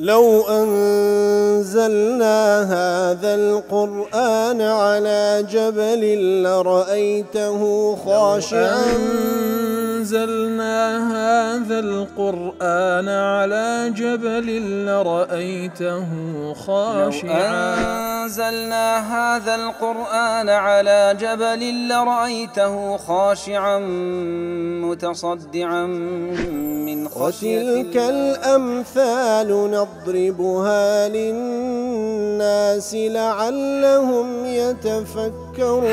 لو أنزلنا هذا القرآن على جبل لرأيته خاشعا أنزلنا هذا القرآن على جبل لرأيته خاشعا لو أنزلنا هذا القرآن على جبل لرأيته خاشعا متصدعا من خشية الله. وتلك الأمثال نضربها للناس لعلهم يتفكرون.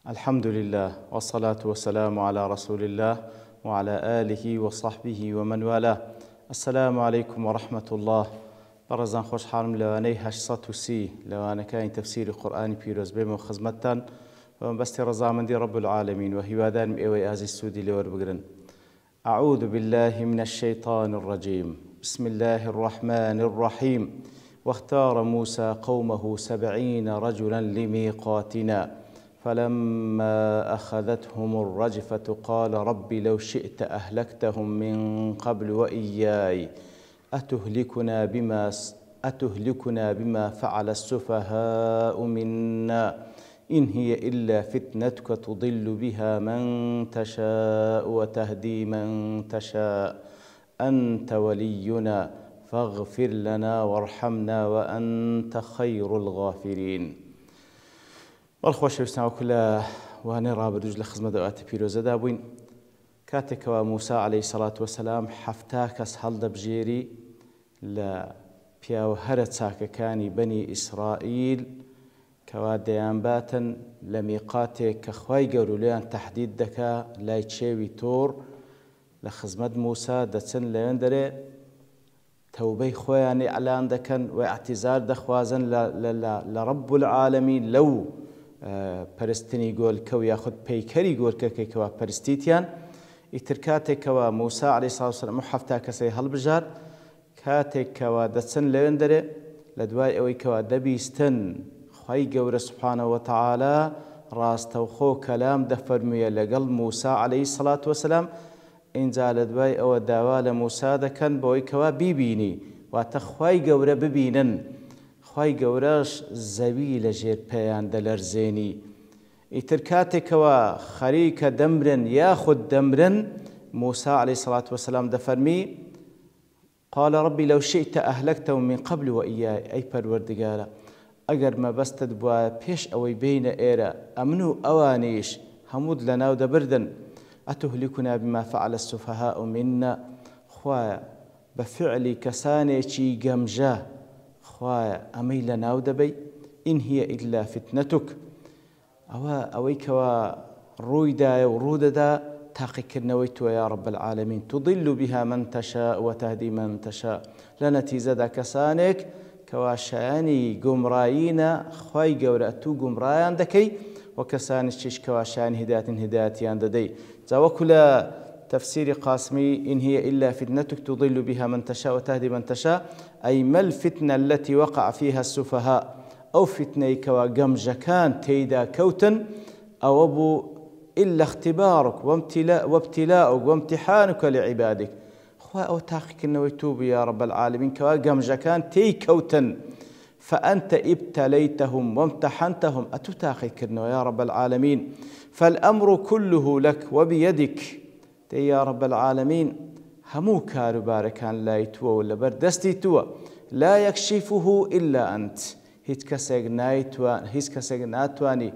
الحمد لله والصلاة والسلام على رسول الله وعلى آله وصحبه ومن والاه. السلام عليكم ورحمة الله. برزان خوش حالم لواني 830 لوانا كاين تفسير قرآن بيروز بيمو خزمتان ومبستي رزامندي رب العالمين وهيوادان مئوي آزي السودي لور بقرن. أعوذ بالله من الشيطان الرجيم. بسم الله الرحمن الرحيم. واختار موسى قومه 70 رجلا لميقاتنا فلما أخذتهم الرجفة قال رب لو شئت أهلكتهم من قبل وإياي أتهلكنا بما فعل السفهاء منا إن هي إلا فتنتك تضل بها من تشاء وتهدي من تشاء أنت ولينا فاغفر لنا وارحمنا وأنت خير الغافرين. والخوش وستان وكلا واني رابردوج لخزمة دوات بيروزة دابوين كاتك وموسى عليه الصلاة والسلام حفتاكس هل بجيري لا بياو هرت ساككاني بني إسرائيل كواديان باتن لميقاتك كخواي قولوا ليان تحديد دكا لاي تشيوي تور لخزمة موسى دتسن ليندري توبي خواني اعلان دكن واعتذار دخوازن لرب العالمين لو پرستنی گۆل کەو یاخود پەیکەری گۆلکەکەی کەوا پەرستیتیان ئیتر کاتێک کەوا موسا عەلەیهی سڵاو وسەلام و حەفتا کەسەی هەڵبژار کاتێک کەوا دەچن لەوێندەرێ لە دوای ئەوەی کەوا دەبیستن خوای گەورە سوبحانەهو وەتەعالا ڕاستەوخۆ کەلام دەفەرموویە لەگەڵ موسا عەلەیهی سڵاتو وەسەلام ئینجا لە دوای ئەوە داوا لە موسا دەکەن بەوەی کەوا بیبینی واتە خوای گەورە ببینن خوای گەورەش زەوی لە ژێر پێیان دەلەرزێنی ئیتر کاتێکەوە خەریکە دەمرن یاخود دەمرن موسا عەلەیهی سڵاتو وەسەلام دەفەرمی قال ربي لو شئت أهلكتهم من قبل وإياي أي پەروەردگارە ئەگەر مەبەستت بووە پێش ئەوەی بینە ئێرە ئەمن و ئەوانیش هەمووت لەناو دەبردن ئەتهلكنا بما فعل السفهاء منا خوایە بە فعلی کەسانێکی گەمژە خوایە ئەمەی لەناو دەبەی إن هي إلا فتنتك ئەوەی کەوا ڕوویدایە و ڕوودەدا تاقیکردنەوەی تۆ یا رب العالمین تضل بها من تشاء وتهدي من تشاء لە نەتیجەدا کەسانێک کەوا شایانی گومڕایینە خوای گەورە ئەتوو گومڕایان دەکەی و کەسانیش کەوا شایانی هیدایەتن هیدایەتیان دەدەی جا وەکو لە تفسير قاسمي إن هي إلا فتنتك تضل بها من تشاء وتهدي من تشاء أي ما الفتنة التي وقع فيها السفهاء أو فتنة كوا قمجكان تيدا كوتن أو أبو إلا اختبارك وابتلاؤك وامتحانك لعبادك خوا أو تاخك إنه يتوب يا رب العالمين كوا قمجكان تي كوتن فأنت ابتليتهم وامتحنتهم أتتاخك إنه يا رب العالمين فالأمر كله لك وبيدك يا رب العالمين همو كارباركان لا يتوى ولا بردستي توى لا يكشفه إلا أنت هيت كسيق ناتواني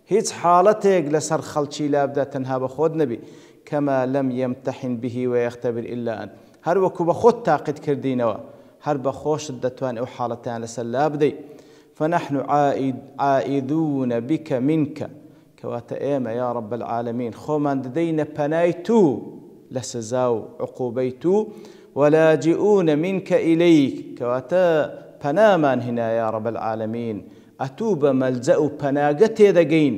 هيت حالتك لسر خلشي لابدا تنها بخود نبي كما لم يمتحن به ويختبر إلا أنت هر وكو بخود تاقد كردينوا هر بخوش الدتوان أو حالتان لسر لابدي فنحن عائدون بك منك كواتا إيما يا رب العالمين خومان ددينا بنايتو لسزاو عقوبيتو ولاجئون منك إليك كواتا بنامان هنا يا رب العالمين أتوب ملجأ بناقتي دقين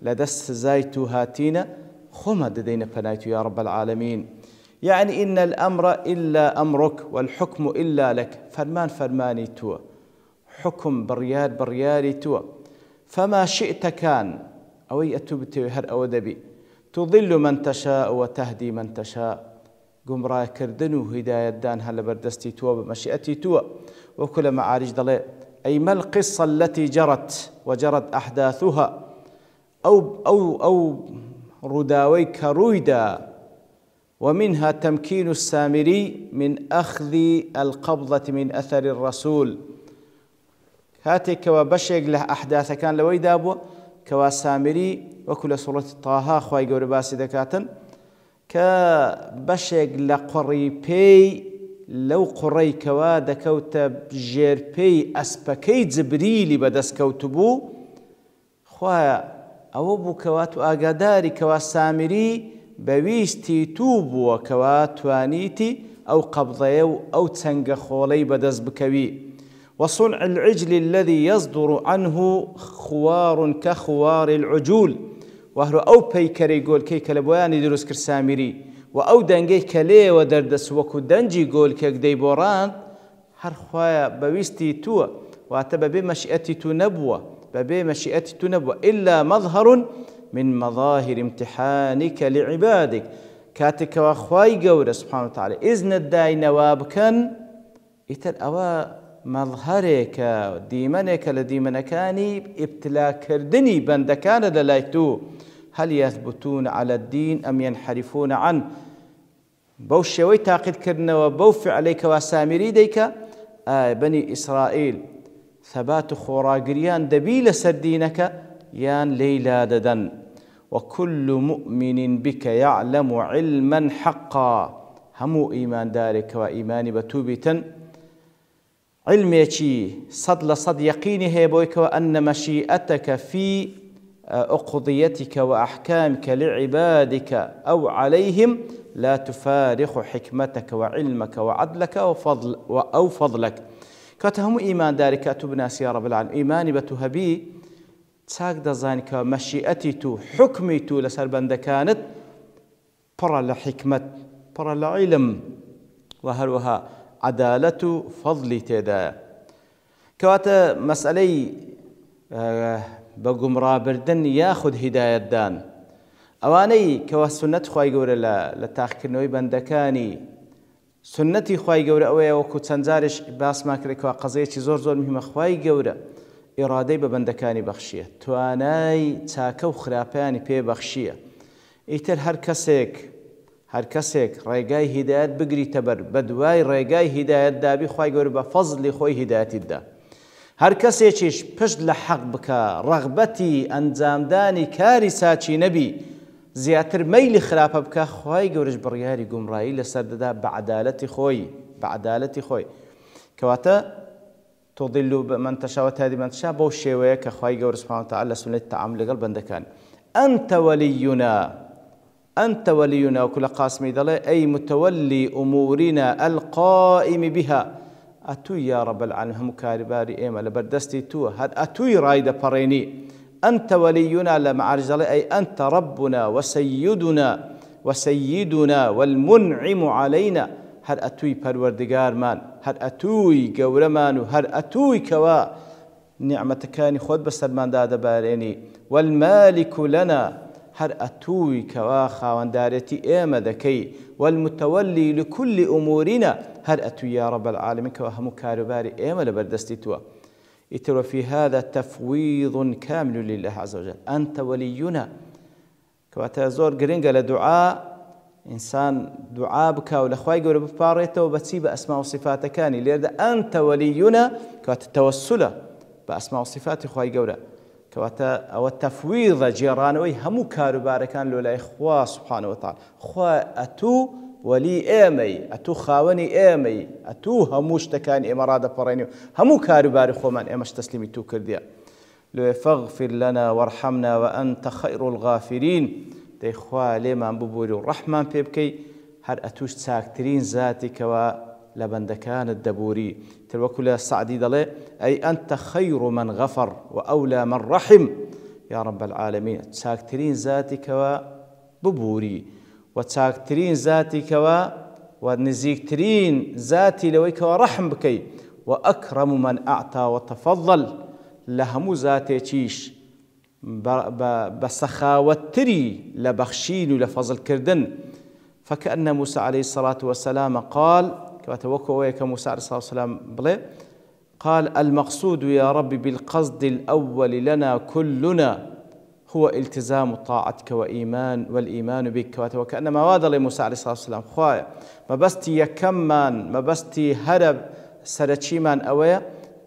لدس زايتو هاتينا خوما ددينا بنايتو يا رب العالمين يعني إن الأمر إلا أمرك والحكم إلا لك فرماني تو حكم برياري تو فما شئت كان أوي أتوبتي هر أو دبي تضل من تشاء وتهدي من تشاء قمرا كردن هداية دان هل بردستي توا بمشيئتي توا وكل معارج ضلي أي ما القصة التي جرت وجرت أحداثها أو رداوي كرويدا ومنها تمكين السامري من أخذ القبضة من أثر الرسول هاتي كوا بشيق له أحداث كان لوي دابو كوا سامري وكل سورة طه خواي قوري باسي دكاتن كبشيق لقري بي لو قري كوا دكوت جير بي أسبكي جبريلي بدس كوتبو خوايا أو بو كواتو آقاداري كوا سامري بويستي توبو كواتوانيتي أو قبضيو أو تسنق خولي بدز بكوي وصنع العجل الذي يصدر عنه خوار كخوار العجول وهو أو بيكري يقول كي كلبواني دروس كرسامري وأو دنجي كلي ودردس وكو دنجي يقول كي ديبوران هر خوايا بويستي تو واتبا بمشيئتي تنبوة بمشيئتي تنبوة إلا مظهر من مظاهر امتحانك لعبادك كاتك وخواي قورة سبحانه وتعالى إذن الداي نوابكن إتر أوا مظهرك ديمنك لديمنكاني ابتلا كردني بندكان للايتو هل يثبتون على الدين أم ينحرفون عنه بوشوي تاقد كرنا وبوفع عليك وسامري ديك بني إسرائيل ثبات خوراقريان دبيل سردينك يان ليلا ددن وكل مؤمن بك يعلم علما حقا همو إيمان دارك وإيمان بتوبة علمي صد لصد يقيني هيبويك وأن مشيئتك في أقضيتك وأحكامك لعبادك أو عليهم لا تفارق حكمتك وعلمك وعدلك أو فضلك كاتهم إيمان دارك أتبناس يا رب العالمين إيماني بتهبي تاك دزانك مشيئتي تو حكمي تو لسر بندكانت برا لحكمة برا لعلم وهروها عدالة فضلي تيدا كواتا مسألي بقمرا بردن ياخد هداية دان أواني كوا سنة خواهي قورة لتاخكرنوي بندكاني سنتي خواهي قورة أويا وكو تنزارش باس ما كريكوا قضيتي زور مهمة خواهي قورة إرادي ببندكاني بخشية تواناي تاكو خراباني بي بخشية إيتر هر كسيك ريقاي هدايات بقري تبر بدواي ريقاي هدايات دابي خواهي قورة بفضل خوي هدايات الدا هر كسيكيش پشت لحق بكا رغبتي انزامداني كارثاتي نبي زياتر ميل خرابه بكا خواهي قورج برياري قمرائي لسرددا بعدالتي خوي كواتا تضل من تشاء وتهدي من تشاء بو شيويه كخواهي قورج سبحانه وتعالى سنة التعامل قلبا دكان أنت ولينا وكل قاسمي ضلي أي متولي أمورنا القائم بها أتوي يا رب العالمين هم كارباري إيما لبردستي تو هاد أتوي رايدة بريني أنت ولينا لمعارج أي أنت ربنا وسيدنا والمنعم علينا هر أتوي پروردگار مان هر أتوي قورمان هر أتوي كوا نعمتكاني خود بسلمان دادا باريني والمالك لنا هر أتوي كوا خاوندارتي إيما دكي والمتولي لكل أمورنا هر أتوي يا رب العالمين كوا هم كارباري إيما لبردستي توا إترو في هذا تفويض كامل لله عز وجل أنت ولينا كوا تزور قرنقة لدعاء إنسان دعاء بكا ولخواي قول بباريته وبتسيب أسماء وصفاتك كاني ليرد أنت ولينا كوا تتوسل بأسماء وصفات خواي قوله كواتا أو التفويض جيرانوي همو كارباركان لولا إخوة سبحانه وتعالى خوا أتو ولي إيمي أتو خاوني إيمي أتو هموش تكاني إمرادة فرينيو همو كارباري خومان إيمش تسليمي تو كرديا لو فاغفر لنا وارحمنا وأنت خير الغافرين دي خوا ليما ببوري الرحمن بيبكي هر أتوش تساكترين ذاتي كوا لبندكان الدبوري تلوكل السعدي ضلي أي أنت خير من غفر وأولى من رحم يا رب العالمين تساكترين ذاتي كوا ببوري وتساكترين ذاتي كوا ونزيكترين ذاتي لويك ورحم بكي وأكرم من أعطى وتفضل لهمو ذاتي تشيش بسخاوتري لبخشين ولفضل كردن. فكأن موسى عليه الصلاة والسلام قال كواتوكويك موسى عليه الصلاة والسلام بلي قال المقصود يا رب بالقصد الأول لنا كلنا هو التزام طاعتك والإيمان بك. وكأنما وادل موسى عليه الصلاة والسلام خوايا ما بستي يكمان ما بستي هرب سرچيمان أويا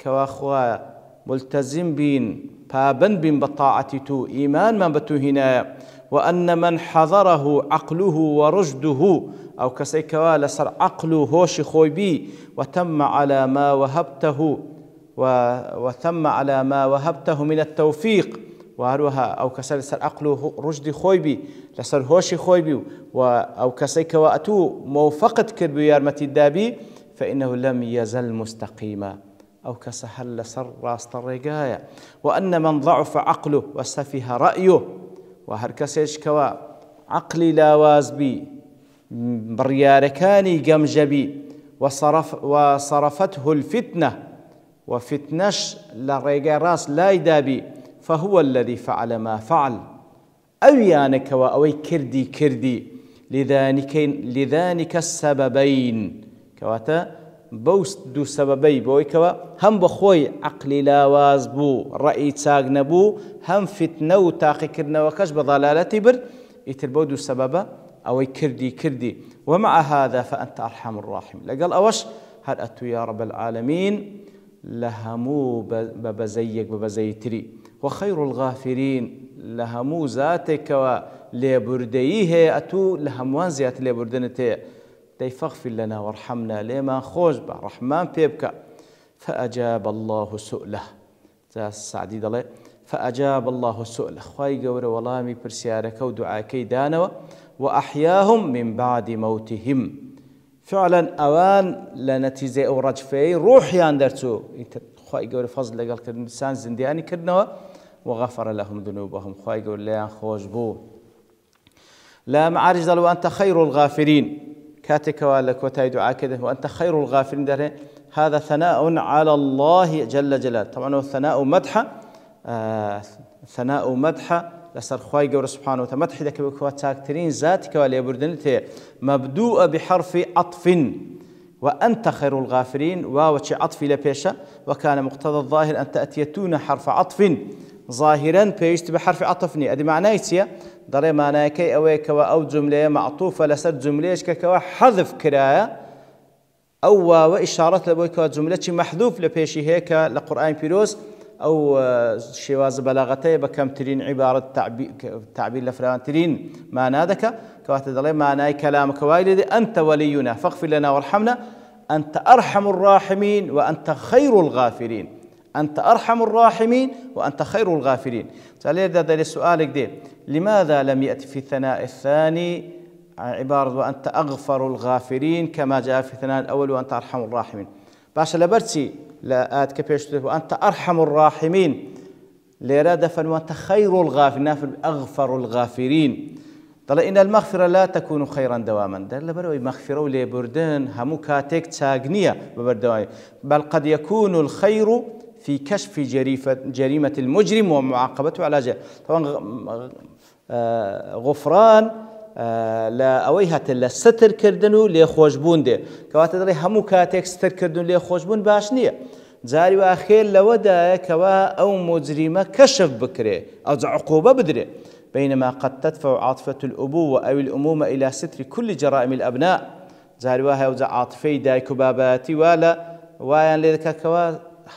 كوا خوايا ملتزم بين بابن بين بطاعتي إيمان من بتو هنا وأن من حضره عقله ورشده أو كسيكوا لسر عقله هوش خوي بي وتم على ما وهبته من التوفيق وهروها أو كسر لسر عقله رشد خوي بي لسر هوش خوي بي أو كسيكوا أتو موفقة كربي يارمتي الدابي فإنه لم يزل مستقيما أو كسهل لسر راس الرقاية. وأن من ضعف عقله وسفه رأيه وهركسيش كوا عقلي لاواز بي برياركاني قمجبي وصرفته الفتنة وفتنش لرقا راس لا يدابي فهو الذي فعل ما فعل أو يانك وأوي كردي لذلك السببين كواتا بوست دو سببي بويكوا هم بخوي عقلي لاواز بو رأي تاق نبو هم فتنة وتاقي كرنا وكش بضلالتي بر يتربو دو سببا أو كردي ومع هذا فأنت أرحم الراحمين. لقال أوش هل أتو يا رب العالمين لهمو ببزيتري وخير الغافرين لهمو ذاتك وليبرديه أتو لهموان زيات ليبردنته فاغفر لنا وارحمنا لما خوش رحمن بيبكى. فأجاب الله سؤله السعدي دلي فأجاب الله سؤله خواي قوري والله برسيارك ودعاكي دانوا وأحياهم من بعد موتهم. فعلا أوان لنتيزي أو رجفي روحي اندرتو خواي قوري فضل قال كالإنسان زندياني كرنوا وغفر لهم ذنوبهم خواي قوري ليان خوش بو لا معارج دلو وأنت خير الغافرين كاتك والك وتاي دعاء كذا وأنت خير الغافرين ده هذا ثناء على الله جل جلاله. طبعا هو ثناء مدح لسر خواي قور سبحانه وتعالى مدح ذاك بكواتاكترين ذاتك وليبردنته مبدوء بحرف عطف وأنت خير الغافرين واوتش عطف لبيشة وكان مقتضى الظاهر أن تأتيتون حرف عطف ظاهرا بيشت بحرف عطفني أدي معنايتيا ضري معناكي أويك أو جملة معطوفة لسر جمليش كوا حذف كراية أو وإشارة لبويك جملة محذوف لبيشي هيك لقرآن بيروس أو شواز بلاغتي بكم ترين عبارة تعبير لفلان ترين معناك كواتدلي معناي كلامك وايلدي أنت ولينا فاغفر لنا وارحمنا أنت أرحم الراحمين وأنت خير الغافرين. أنت أرحم الراحمين وأنت خير الغافرين. هذا لسؤالك دي لماذا لم يأتي في الثناء الثاني عبارة وأنت أغفر الغافرين كما جاء في الثناء الأول وأنت أرحم الراحمين؟ باشا لبرتي لا آت كبيش وأنت أرحم الراحمين ليراد فن وأنت خير الغافرين نافل أغفر الغافرين. طلع إن المغفرة لا تكون خيرا دواما دل لبروي مغفرة وليبردن همو كاتيك تاغنية ببردواني بل قد يكون الخير في كشف جريمة المجرم ومعاقبته على جرم. طبعا غفران لا أويها لا ستر كردنو لي خوشبون دي كوات دري همو كاتيك ستر كردنو لي خوشبون باشنية جاري وأخير لودا كوا أو مجرمة كشف بكري أو عقوبة بدري بينما قد تدفع عاطفة الأبوة أو الأمومة إلى ستر كل جرائم الأبناء جاري وها يوزع عاطفي دايكو باباتي ولا ويان لذلك كوا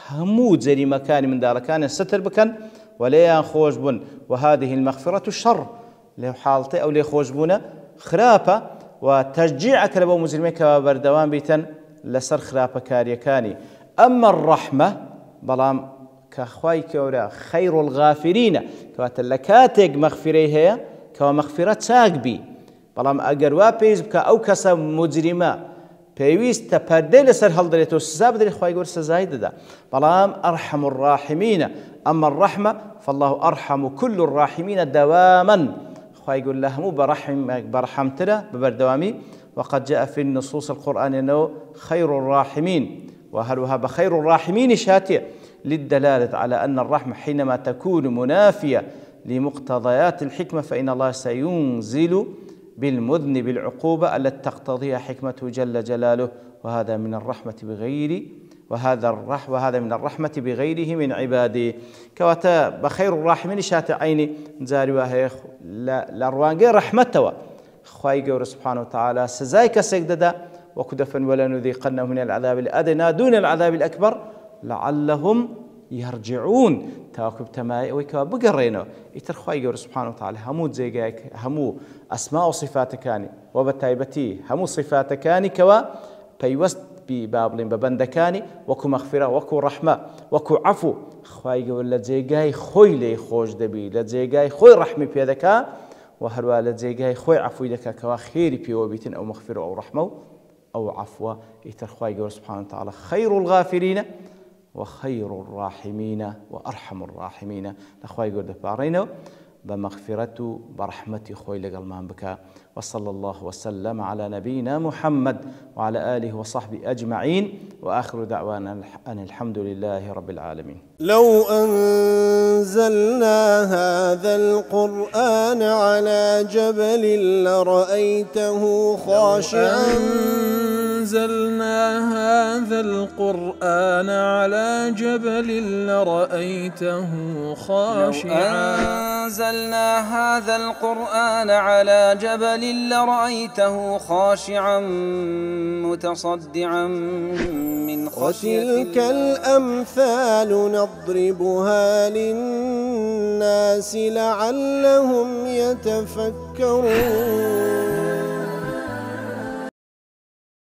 همو جري مكان من دار كان ستر بكن ولا خوش بن. وهذه المغفرة الشر لو حالتي أو لي خوش بنا خرافة وتشجيعك لبو مجرمين كبردوان بيتن لسر خرافة كاريكاني. أما الرحمة بلام كخواي كورا خير الغافرين كواتلكاتك مغفري هي كمغفرة ساقبي بلام أجر بيز بك أو كسب مجرمة بيويست تبردل لسر هالدريتو سزاب دري خواي يقول سزايد ده بلام أرحم الراحمين. أما الرحمة فالله أرحم كل الراحمين دواما خواي يقول له مو برحم ترى ببردوامي. وقد جاء في النصوص القرآن أنه خير الراحمين وهل وهب خير الراحمين شاتية للدلالة على أن الرحمة حينما تكون منافية لمقتضيات الحكمة فإن الله سينزل بالمذنب العقوبة التي تقتضيها حكمته جل جلاله، وهذا من الرحمة بغيره من عباده. كواتا بخير الراحمين شاتع عيني نزاري وهي لروانجي رحمته خواهي قول سبحانه وتعالى سزاي كسجددا وكدفن ولا نذيقنهم من العذاب الأدنى دون العذاب الأكبر لعلهم يرجعون. تاكب تماي ويكوا بقرينا يترخواي قول سبحانه وتعالى همو زيجاك همو أسماء وصفاتكاني وبتايبتي همو صفاتكاني كوا بيوست ببابلين ببندكاني وكو مغفرة وكو رحمة وكو عفو خواهي قول لجيجاي خوي لي خوش دبي لجيجاي خوي رحمي بيدكا وهروا لجيجاي خوي عفو دكا كوا خيري بيوبيتين أو مغفرة أو رحمة أو عفو يترخواي قول سبحانه وتعالى خير الغافرين وخير الراحمين وأرحم الراحمين. لخواي قول دبارينو بمغفرته برحمته خوي لقلمان بك. وصلى الله وسلم على نبينا محمد وعلى آله وصحبه أجمعين، وآخر دعوانا أن الحمد لله رب العالمين. لو أنزلنا هذا القرآن على جبل لرأيته خاشعا أنزلنا هذا القرآن على جبل لرأيته خاشعا أنزلنا هذا القرآن على جبل لرأيته خاشعا متصدعا من خشية الله. وتلك الأمثال نضربها للناس لعلهم يتفكرون.